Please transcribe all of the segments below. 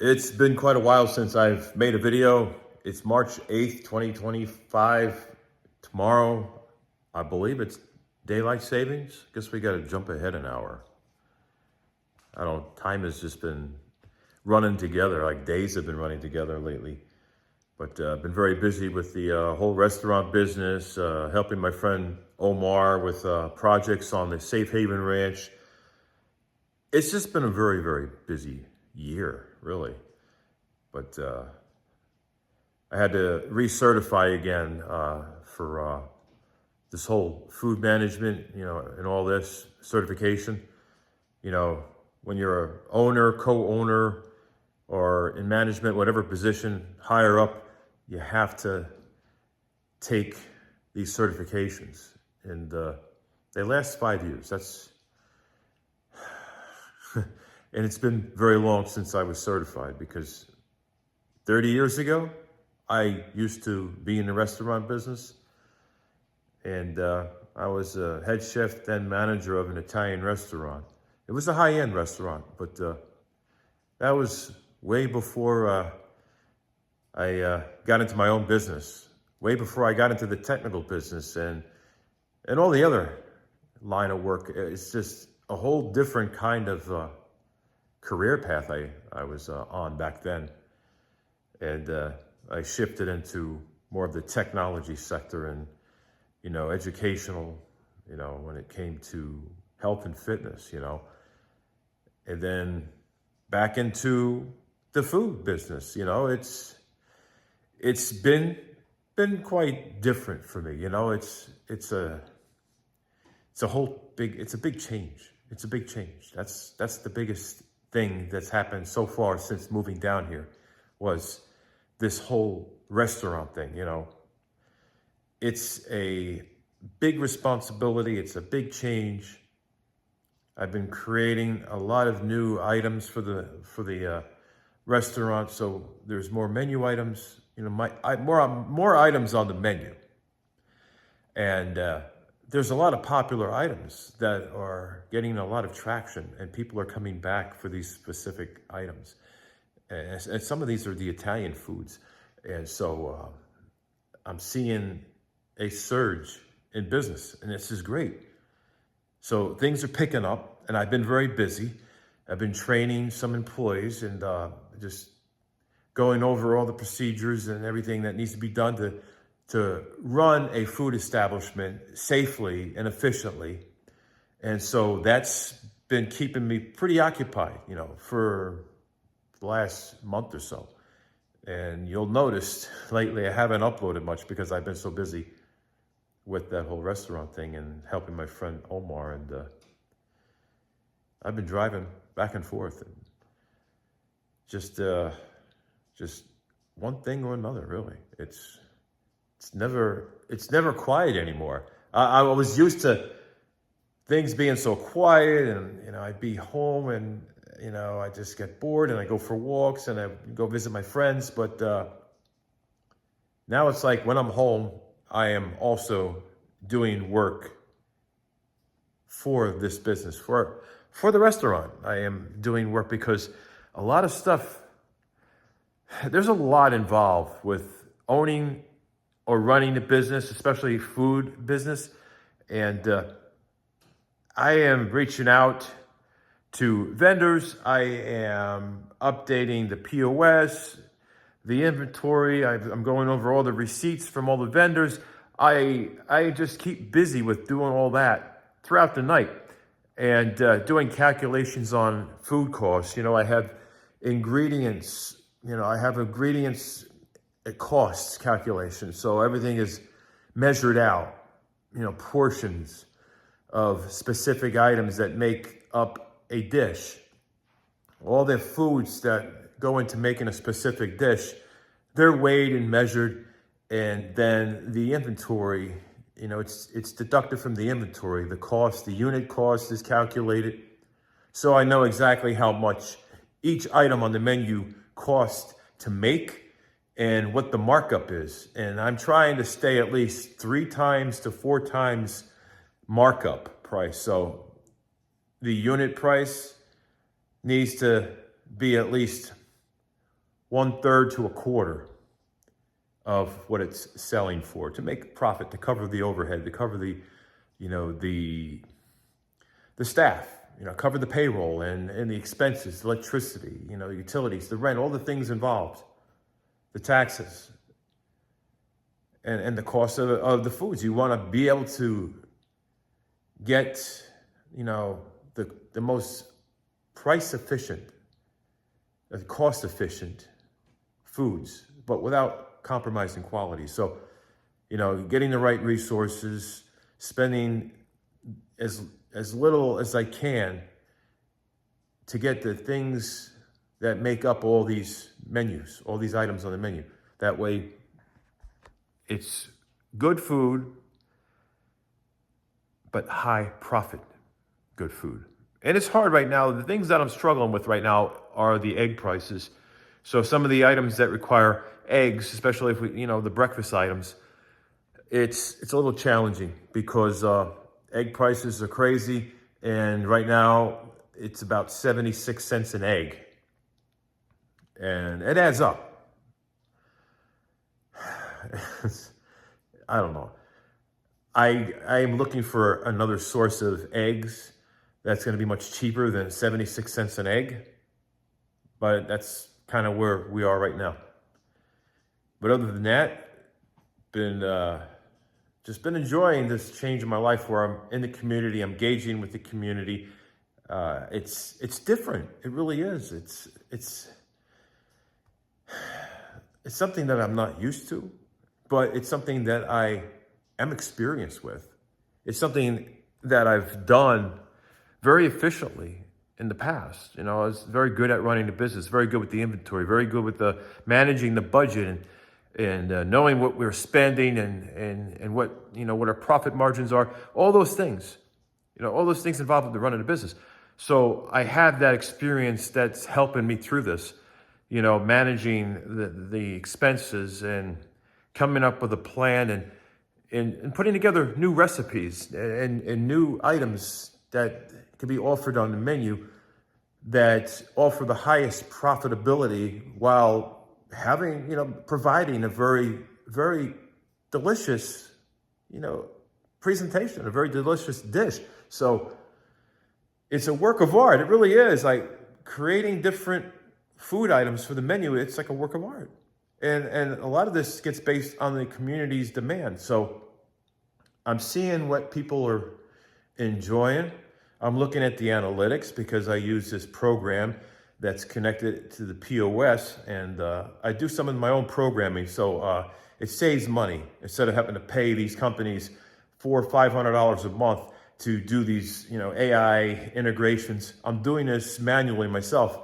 It's been quite a while since I've made a video. It's March 8th, 2025. Tomorrow, I believe it's daylight savings. Guess we got to jump ahead an hour. I don't know, time has just been running together, like days have been running together lately. But I've been very busy with the whole restaurant business, helping my friend Omar with projects on the Safe Haven Ranch. It's just been a very, very busy year, really. But I had to recertify again for this whole food management, and all this certification. When you're an owner, co-owner, or in management, whatever position, higher up, you have to take these certifications. And they last 5 years. That's and it's been very long since I was certified, because 30 years ago, I used to be in the restaurant business, and I was a head chef, then manager of an Italian restaurant. It was a high-end restaurant, but that was way before I got into my own business, way before I got into the technical business and all the other line of work. It's just a whole different kind of career path I was on back then. And I shifted into more of the technology sector and, educational, when it came to health and fitness, and then back into the food business. It's been quite different for me. It's a big change. It's a big change. That's the biggest thing that's happened so far since moving down here, was this whole restaurant thing. It's a big responsibility. It's a big change. I've been creating a lot of new items for the restaurant, so there's more menu items. More items on the menu, and there's a lot of popular items that are getting a lot of traction, and people are coming back for these specific items. And some of these are the Italian foods. And so I'm seeing a surge in business, and this is great. So things are picking up, and I've been very busy. I've been training some employees and just going over all the procedures and everything that needs to be done to run a food establishment safely and efficiently. And so that's been keeping me pretty occupied, for the last month or so. And you'll notice lately I haven't uploaded much because I've been so busy with that whole restaurant thing and helping my friend Omar. And I've been driving back and forth, and just one thing or another, really. It's never quiet anymore. I was used to things being so quiet, and I'd be home, and I just get bored, and I go for walks, and I go visit my friends. But now it's like when I'm home, I am also doing work for this business, for the restaurant. I am doing work because a lot of stuff, there's a lot involved with owning or running a business, especially food business. And I am reaching out to vendors. I am updating the POS, the inventory. I'm going over all the receipts from all the vendors. I just keep busy with doing all that throughout the night, and doing calculations on food costs. I have ingredients. I have ingredients costs calculation. So everything is measured out, portions of specific items that make up a dish. All the foods that go into making a specific dish, they're weighed and measured, and then the inventory, it's deducted from the inventory. The cost, the unit cost is calculated. So I know exactly how much each item on the menu costs to make and what the markup is. And I'm trying to stay at least 3 times to 4 times markup price. So the unit price needs to be at least 1/3 to a quarter of what it's selling for to make profit, to cover the overhead, to cover the, the staff, cover the payroll and the expenses, electricity, utilities, the rent, all the things involved, the taxes, and the cost of the foods. You want to be able to get, the most price efficient, cost efficient foods, but without compromising quality. So, getting the right resources, spending as little as I can to get the things that make up all these menus, all these items on the menu. That way, it's good food, but high profit good food. And it's hard right now. The things that I'm struggling with right now are the egg prices. So some of the items that require eggs, especially if we, the breakfast items, it's a little challenging because egg prices are crazy. And right now it's about 76 cents an egg. And it adds up. I don't know. I am looking for another source of eggs that's going to be much cheaper than 76 cents an egg. But that's kind of where we are right now. But other than that, just been enjoying this change in my life where I'm in the community, I'm engaging with the community. It's different. It really is. It's something that I'm not used to, but it's something that I am experienced with. It's something that I've done very efficiently in the past. I was very good at running the business, very good with the inventory, very good with the managing the budget and knowing what we're spending and what, what our profit margins are, all those things, all those things involved with the running the business. So I have that experience that's helping me through this, managing the expenses and coming up with a plan and putting together new recipes and new items that can be offered on the menu that offer the highest profitability while having, providing a very, very delicious, presentation, a very delicious dish. So it's a work of art. It really is. Like creating different food items for the menu, it's like a work of art. And a lot of this gets based on the community's demand. So I'm seeing what people are enjoying. I'm looking at the analytics because I use this program that's connected to the POS, and I do some of my own programming. So it saves money instead of having to pay these companies $400 or $500 a month to do these, AI integrations. I'm doing this manually myself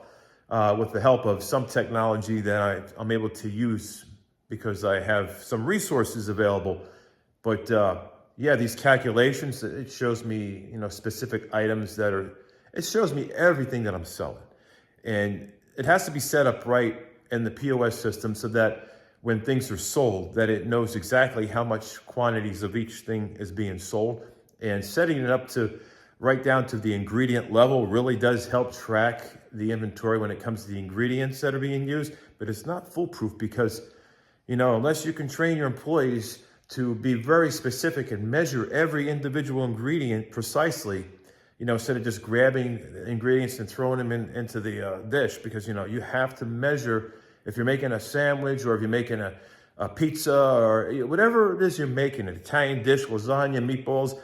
with the help of some technology that I'm able to use because I have some resources available. But yeah, these calculations, it shows me, specific items it shows me everything that I'm selling. And it has to be set up right in the POS system so that when things are sold, that it knows exactly how much quantities of each thing is being sold. And setting it up to right down to the ingredient level really does help track the inventory when it comes to the ingredients that are being used. But it's not foolproof because, unless you can train your employees to be very specific and measure every individual ingredient precisely, instead of just grabbing ingredients and throwing them into the dish, because, you have to measure if you're making a sandwich or if you're making a pizza or whatever it is you're making, an Italian dish, lasagna, meatballs,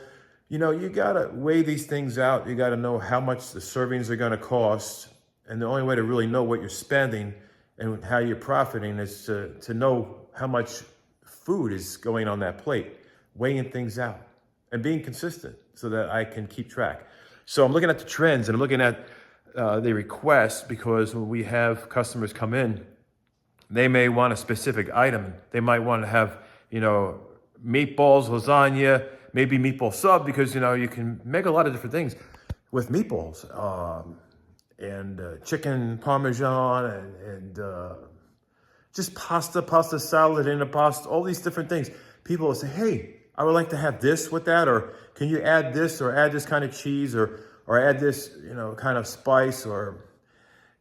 you got to weigh these things out. You got to know how much the servings are going to cost. And the only way to really know what you're spending and how you're profiting is to know how much food is going on that plate, weighing things out and being consistent so that I can keep track. So I'm looking at the trends and I'm looking at the requests, because when we have customers come in, they may want a specific item. They might want to have, meatballs, lasagna, maybe meatball sub, because, you can make a lot of different things with meatballs and chicken parmesan and just pasta salad in a pasta, all these different things. People will say, hey, I would like to have this with that, or can you add this, or add this kind of cheese, or add this, kind of spice, or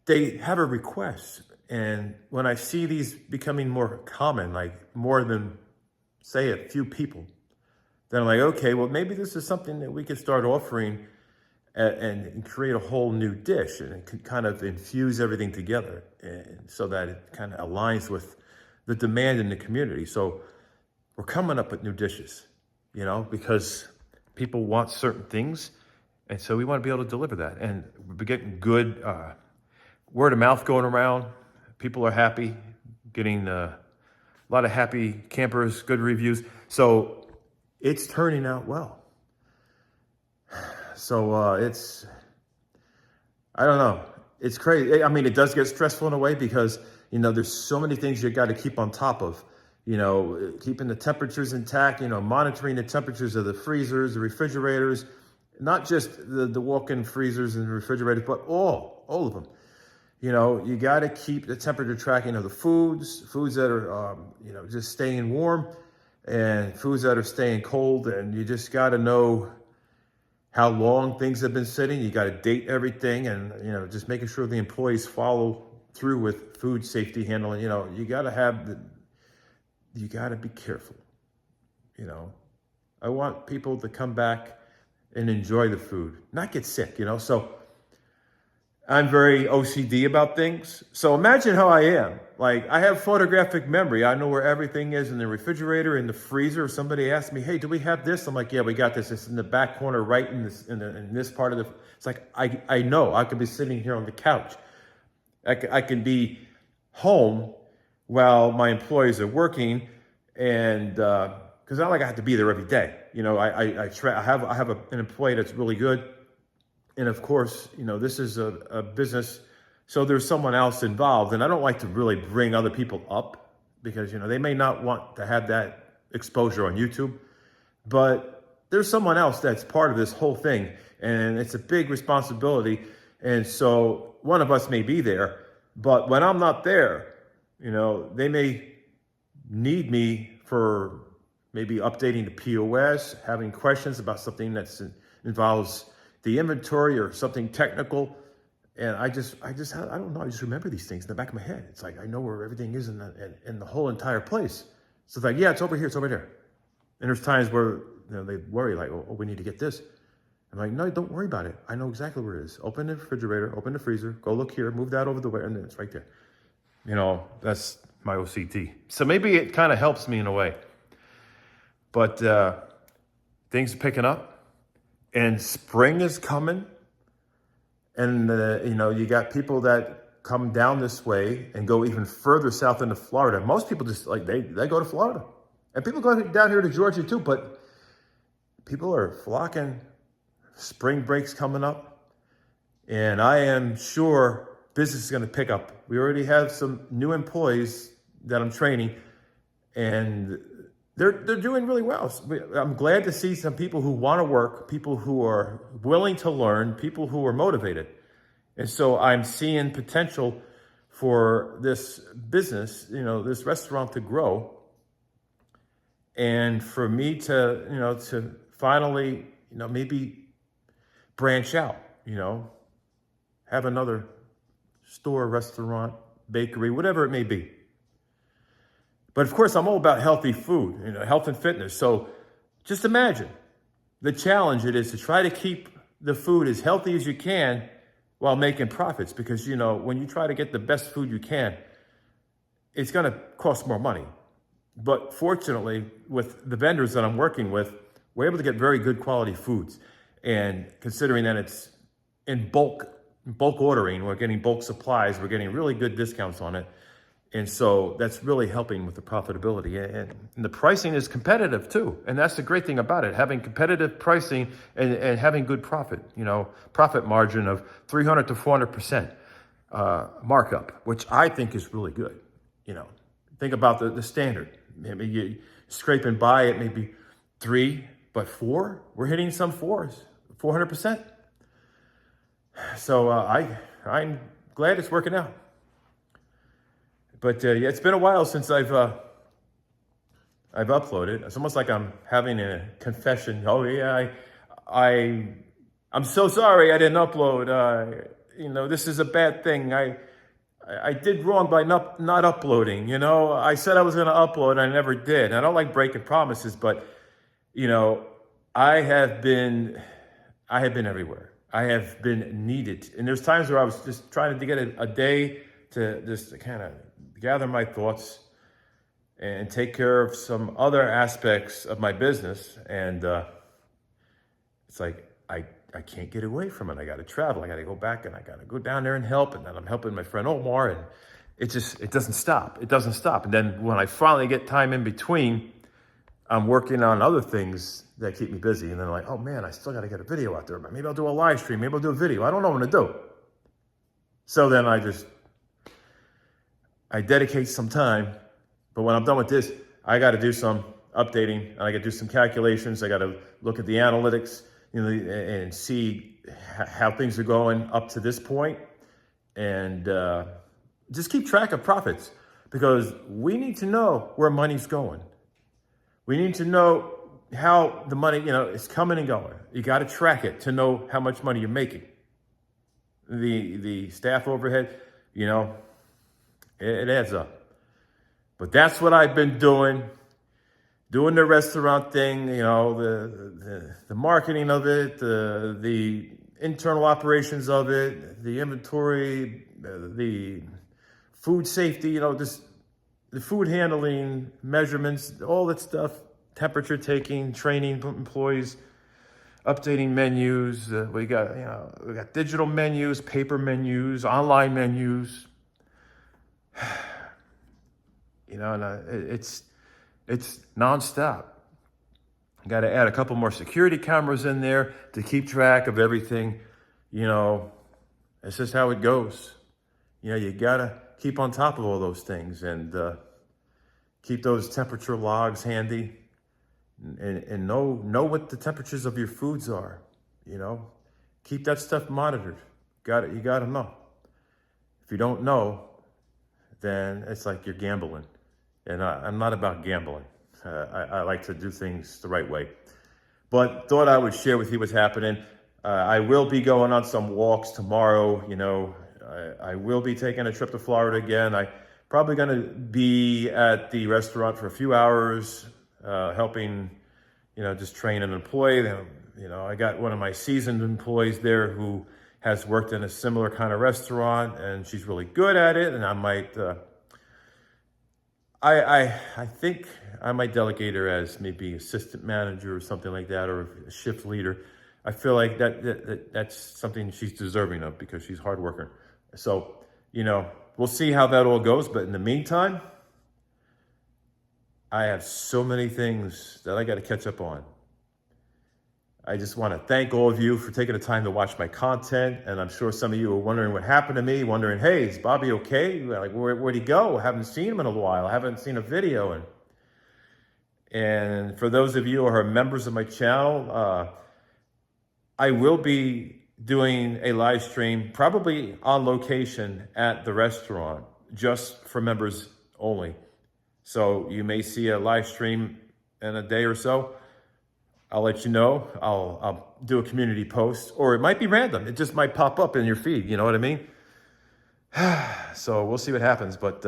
they have a request. And when I see these becoming more common, like more than, say, a few people, then I'm like, okay, well, maybe this is something that we could start offering and create a whole new dish, and it could kind of infuse everything together, and so that it kind of aligns with the demand in the community. So we're coming up with new dishes, because people want certain things. And so we want to be able to deliver that. And we're getting good word of mouth going around. People are happy, getting a lot of happy campers, good reviews. So it's turning out well. So I don't know. It's crazy. I mean, it does get stressful in a way because, there's so many things you got to keep on top of. Keeping the temperatures intact, monitoring the temperatures of the freezers, the refrigerators, not just the walk-in freezers and refrigerators, but all of them. You got to keep the temperature tracking of the foods that are, just staying warm, and foods that are staying cold. And you just got to know how long things have been sitting. You got to date everything, and, just making sure the employees follow through with food safety handling. You got to be careful. I want people to come back and enjoy the food, not get sick, So I'm very OCD about things. So imagine how I am. Like, I have photographic memory. I know where everything is in the refrigerator, in the freezer. If somebody asks me, hey, do we have this? I'm like, yeah, we got this. It's in the back corner, right in this part of the, it's like, I know I could be sitting here on the couch. I can be home while my employees are working, and because not like I have to be there every day. I have an employee that's really good, and of course, this is a business, so there's someone else involved, and I don't like to really bring other people up because they may not want to have that exposure on YouTube, but there's someone else that's part of this whole thing, and it's a big responsibility, and so one of us may be there, but when I'm not there, they may need me for maybe updating the POS, having questions about something that involves the inventory or something technical. And I don't know. I just remember these things in the back of my head. It's like, I know where everything is in the whole entire place. So it's like, yeah, it's over here. It's over there. And there's times where they worry, like, oh, we need to get this. I'm like, no, don't worry about it. I know exactly where it is. Open the refrigerator, open the freezer, go look here, move that over the way, and then it's right there. That's my OCD. So maybe it kind of helps me in a way. But things are picking up, and spring is coming. And, you got people that come down this way and go even further south into Florida. Most people just, like, they go to Florida. And people go down here to Georgia too, but people are flocking. Spring break's coming up, and I am sure business is going to pick up. We already have some new employees that I'm training, and they're doing really well. I'm glad to see some people who want to work, people who are willing to learn, people who are motivated. And so I'm seeing potential for this business, this restaurant to grow, and for me to, to finally, maybe branch out, have another store, restaurant, bakery, whatever it may be. But of course, I'm all about healthy food, health and fitness. So just imagine the challenge it is to try to keep the food as healthy as you can while making profits. Because, when you try to get the best food you can, it's going to cost more money. But fortunately, with the vendors that I'm working with, we're able to get very good quality foods. And considering that it's in bulk ordering, we're getting bulk supplies, we're getting really good discounts on it. And so that's really helping with the profitability. And the pricing is competitive too. And that's the great thing about it, having competitive pricing and having good profit, profit margin of 300 to 400% markup, which I think is really good. Think about the standard. Maybe you scrape and buy it, maybe 3, but 4, we're hitting some 4s, 400%. So I'm glad it's working out. But yeah, it's been a while since I've uploaded. It's almost like I'm having a confession. Oh yeah, I'm so sorry I didn't upload. This is a bad thing. I did wrong by not uploading. You know, I said I was going to upload, and I never did. I don't like breaking promises, but you know, I have been everywhere. I have been needed, and there's times where I was just trying to get a day to just kind of gather my thoughts and take care of some other aspects of my business, and it's like I can't get away from it. I got to travel. I got to go back, and I got to go down there and help. And then I'm helping my friend Omar, and it doesn't stop. It doesn't stop. And then when I finally get time in between, I'm working on other things that keep me busy. And then I'm like, oh man, I still got to get a video out there. Maybe I'll do a live stream. Maybe I'll do a video. I don't know what to do. So then I dedicate some time. But when I'm done with this, I got to do some updating. And I got to do some calculations. I got to look at the analytics, you know, and see how things are going up to this point, and just keep track of profits, because we need to know where money's going. We need to know how the money, you know, is coming and going. You got to track it to know how much money you're making. The staff overhead, you know, it adds up. But that's what I've been doing the restaurant thing, you know, the marketing of it, the internal operations of it, the inventory, the food safety, you know, just the food handling, measurements, all that stuff, temperature taking, training employees, updating menus. We got digital menus, paper menus, online menus. You know, and it's nonstop. Got to add a couple more security cameras in there to keep track of everything. You know, it's just how it goes. You know, you got to keep on top of all those things, and keep those temperature logs handy, and know what the temperatures of your foods are. You know, keep that stuff monitored. You got to know. If you don't know, then it's like you're gambling. And I'm not about gambling. I like to do things the right way. But thought I would share with you what's happening. I will be going on some walks tomorrow. You know, I will be taking a trip to Florida again. I probably going to be at the restaurant for a few hours, helping, you know, just train an employee. You know, I got one of my seasoned employees there who has worked in a similar kind of restaurant, and she's really good at it. And I might... I think I might delegate her as maybe assistant manager or something like that, or a shift leader. I feel like that's something she's deserving of, because she's hard worker. So, you know, we'll see how that all goes. But in the meantime, I have so many things that I got to catch up on. I just want to thank all of you for taking the time to watch my content. And I'm sure some of you are wondering what happened to me, wondering, hey, is Bobby okay? Like, where'd he go? I haven't seen him in a while. I haven't seen a video. And for those of you who are members of my channel, I will be doing a live stream, probably on location at the restaurant, just for members only. So you may see a live stream in a day or so. I'll let you know. I'll do a community post, or it might be random. It just might pop up in your feed. You know what I mean? So we'll see what happens. But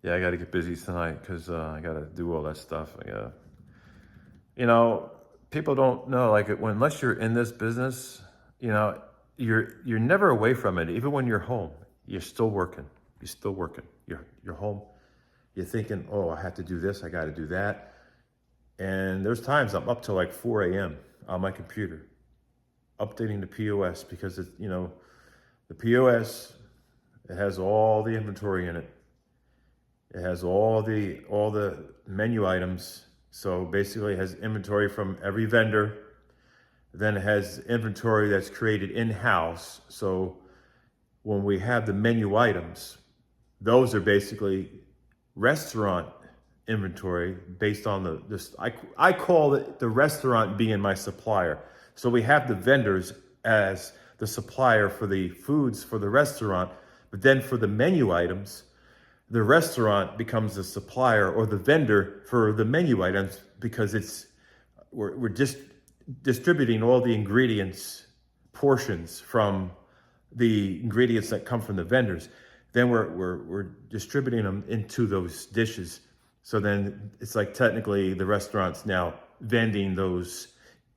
yeah, I got to get busy tonight, because I got to do all that stuff. You know, people don't know, like, unless you're in this business, you know, you're never away from it. Even when you're home, you're still working. You're still working. You're home. You're thinking, oh, I have to do this. I got to do that. And there's times I'm up till like 4 a.m. on my computer, updating the POS, because it's, you know, the POS, it has all the inventory in it. It has all the menu items. So basically it has inventory from every vendor. Then it has inventory that's created in-house. So when we have the menu items, those are basically restaurant inventory based on I call it the restaurant being my supplier. So we have the vendors as the supplier for the foods for the restaurant, but then for the menu items, the restaurant becomes the supplier or the vendor for the menu items, because we're just distributing all the ingredients portions from the ingredients that come from the vendors. Then we're distributing them into those dishes. So then it's like technically the restaurant's now vending those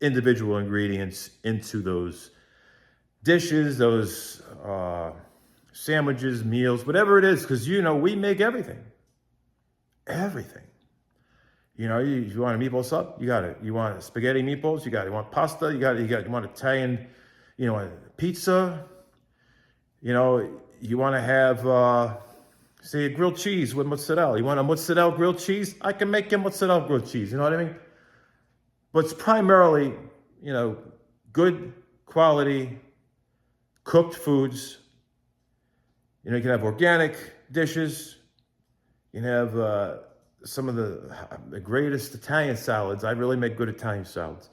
individual ingredients into those dishes, those sandwiches, meals, whatever it is, because we make everything. Everything. You want a meatball sub, you got it. You want spaghetti meatballs, you got it. You want pasta, you got it. You want Italian, pizza. You want to have, say, a grilled cheese with mozzarella. You want a mozzarella grilled cheese? I can make you mozzarella grilled cheese. You know what I mean? But it's primarily, good quality cooked foods. You can have organic dishes. You can have some of the greatest Italian salads. I really make good Italian salads.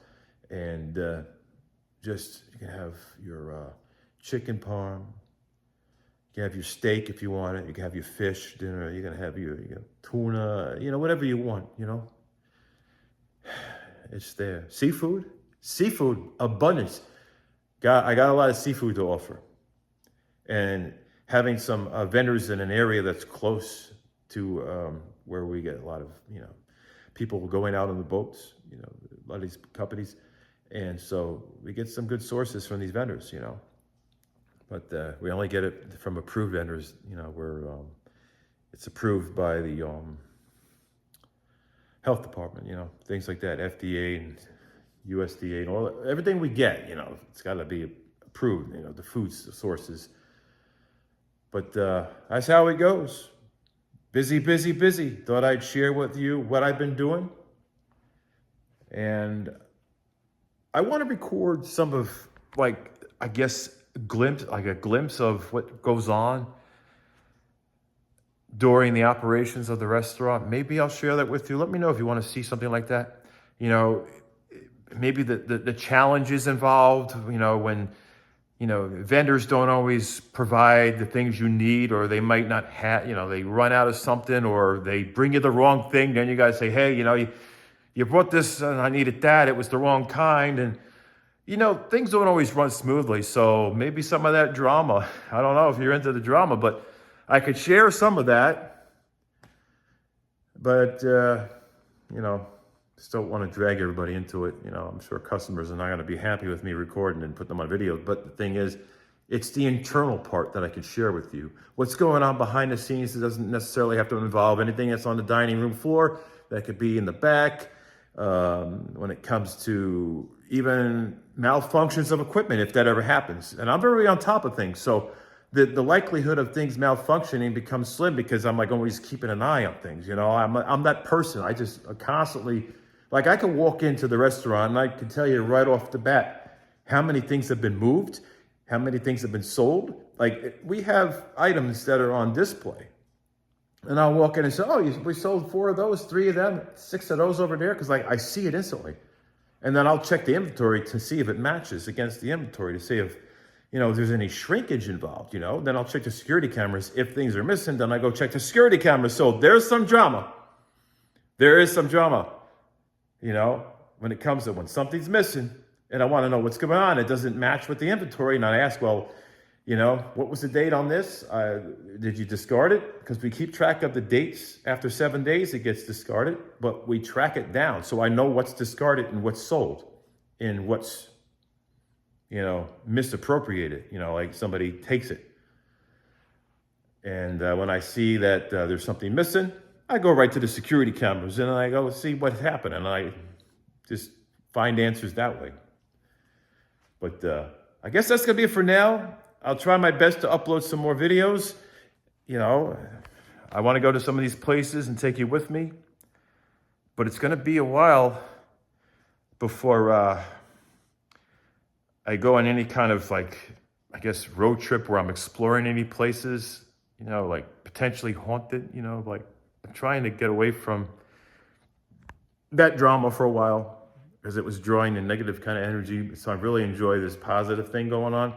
And you can have your chicken parm. You can have your steak if you want it. You can have your fish dinner. You can have your tuna, whatever you want, It's there. Seafood abundance. I got a lot of seafood to offer. And having some vendors in an area that's close to where we get a lot of, people going out on the boats, a lot of these companies. And so we get some good sources from these vendors, But we only get it from approved vendors, where it's approved by the health department, things like that, FDA and USDA and everything we get, it's got to be approved, the food sources. But that's how it goes. Busy, busy, busy. Thought I'd share with you what I've been doing. And I want to record some of, a glimpse of what goes on during the operations of the restaurant. Maybe I'll share that with you. Let me know if you want to see something like that. Maybe the challenges involved, when, vendors don't always provide the things you need, or they might not have, they run out of something, or they bring you the wrong thing. Then you got to say, hey, you brought this and I needed that. It was the wrong kind. And, things don't always run smoothly. So maybe some of that drama, I don't know if you're into the drama, but I could share some of that. But, just don't want to drag everybody into it. I'm sure customers are not going to be happy with me recording and put them on video. But the thing is, it's the internal part that I can share with you. What's going on behind the scenes, it doesn't necessarily have to involve anything that's on the dining room floor. That could be in the back. When it comes to even malfunctions of equipment, if that ever happens. And I'm very on top of things. So the likelihood of things malfunctioning becomes slim, because I'm always keeping an eye on things. I'm that person. I just constantly, I can walk into the restaurant and I can tell you right off the bat how many things have been moved, how many things have been sold. We have items that are on display. And I'll walk in and say, oh, we sold 4 of those, 3 of them, 6 of those over there, because I see it instantly. And then I'll check the inventory to see if it matches against the inventory, to see if, there's any shrinkage involved, Then I'll check the security cameras. If things are missing, then I go check the security cameras. So there's some drama. There is some drama, when it comes to when something's missing and I want to know what's going on. It doesn't match with the inventory. And I ask, well, what was the date on this? Did you discard it? Because we keep track of the dates. After 7 days, it gets discarded, but we track it down. So I know what's discarded and what's sold and what's, misappropriated, somebody takes it. And when I see that there's something missing, I go right to the security cameras and I go see what happened. And I just find answers that way. But I guess that's going to be it for now. I'll try my best to upload some more videos. I want to go to some of these places and take you with me. But it's going to be a while before I go on any kind of road trip where I'm exploring any places, potentially haunted, I'm trying to get away from that drama for a while because it was drawing a negative kind of energy. So I really enjoy this positive thing going on.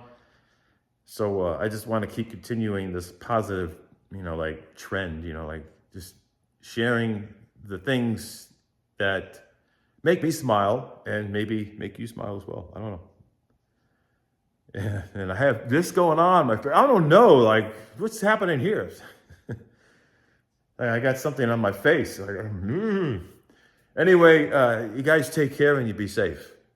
So I just want to keep continuing this positive, trend, just sharing the things that make me smile and maybe make you smile as well. I don't know. And I have this going on. I don't know, like, what's happening here? I got something on my face. Anyway, you guys take care and you be safe.